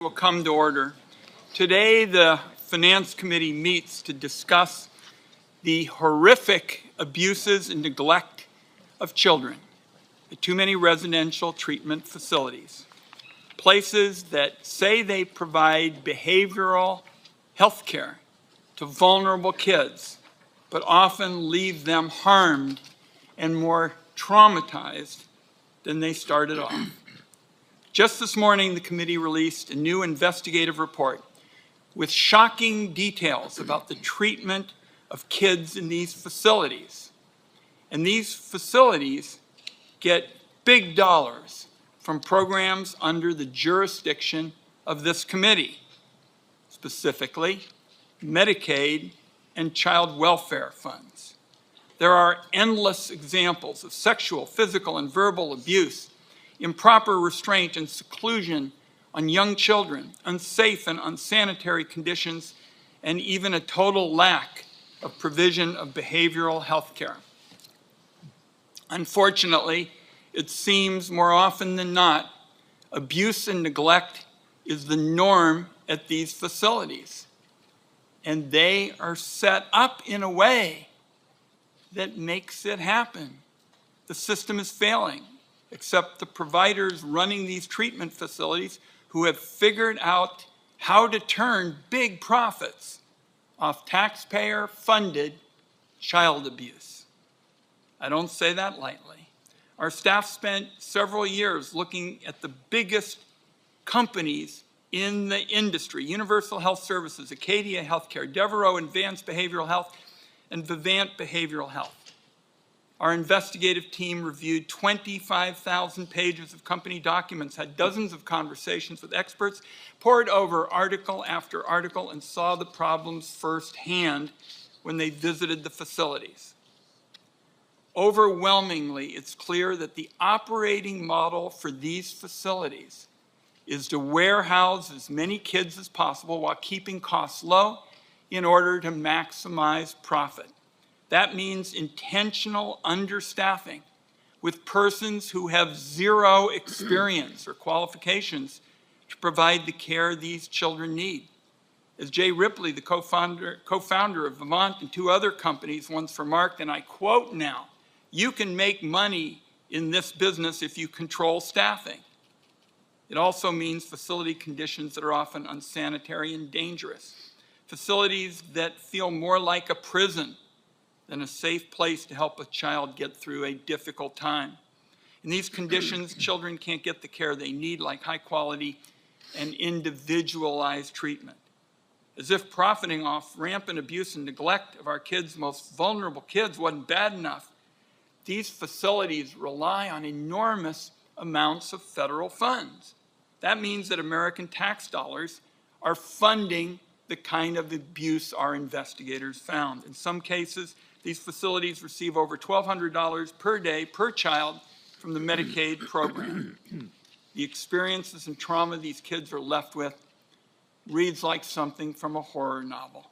Will come to order. Today, the Finance Committee meets to discuss the horrific abuses and neglect of children at too many residential treatment facilities, places that say they provide behavioral health care to vulnerable kids, but often leave them harmed and more traumatized than they started off. Just this morning, the committee released a new investigative report with shocking details about the treatment of kids in these facilities. And these facilities get big dollars from programs under the jurisdiction of this committee, specifically Medicaid and child welfare funds. There are endless examples of sexual, physical, and verbal abuse, improper restraint and seclusion on young children, unsafe and unsanitary conditions, and even a total lack of provision of behavioral health care. Unfortunately, it seems more often than not, abuse and neglect is the norm at these facilities. And they are set up in a way that makes it happen. The system is failing, except the providers running these treatment facilities who have figured out how to turn big profits off taxpayer-funded child abuse. I don't say that lightly. Our staff spent several years looking at the biggest companies in the industry: Universal Health Services, Acadia Healthcare, Devereux Advanced Behavioral Health, and Vivant Behavioral Health. Our investigative team reviewed 25,000 pages of company documents, had dozens of conversations with experts, pored over article after article, and saw the problems firsthand when they visited the facilities. Overwhelmingly, it's clear that the operating model for these facilities is to warehouse as many kids as possible while keeping costs low in order to maximize profit. That means intentional understaffing with persons who have zero experience or qualifications to provide the care these children need. As Jay Ripley, the co-founder of Vivant and two other companies once remarked, and I quote now, "You can make money in this business if you control staffing." It also means facility conditions that are often unsanitary and dangerous. Facilities that feel more like a prison than a safe place to help a child get through a difficult time. In these conditions, children can't get the care they need, like high quality and individualized treatment. As if profiting off rampant abuse and neglect of our kids, most vulnerable kids, wasn't bad enough, these facilities rely on enormous amounts of federal funds. That means that American tax dollars are funding the kind of abuse our investigators found. In some cases, these facilities receive over $1,200 per day per child from the Medicaid program. The experiences and trauma these kids are left with reads like something from a horror novel.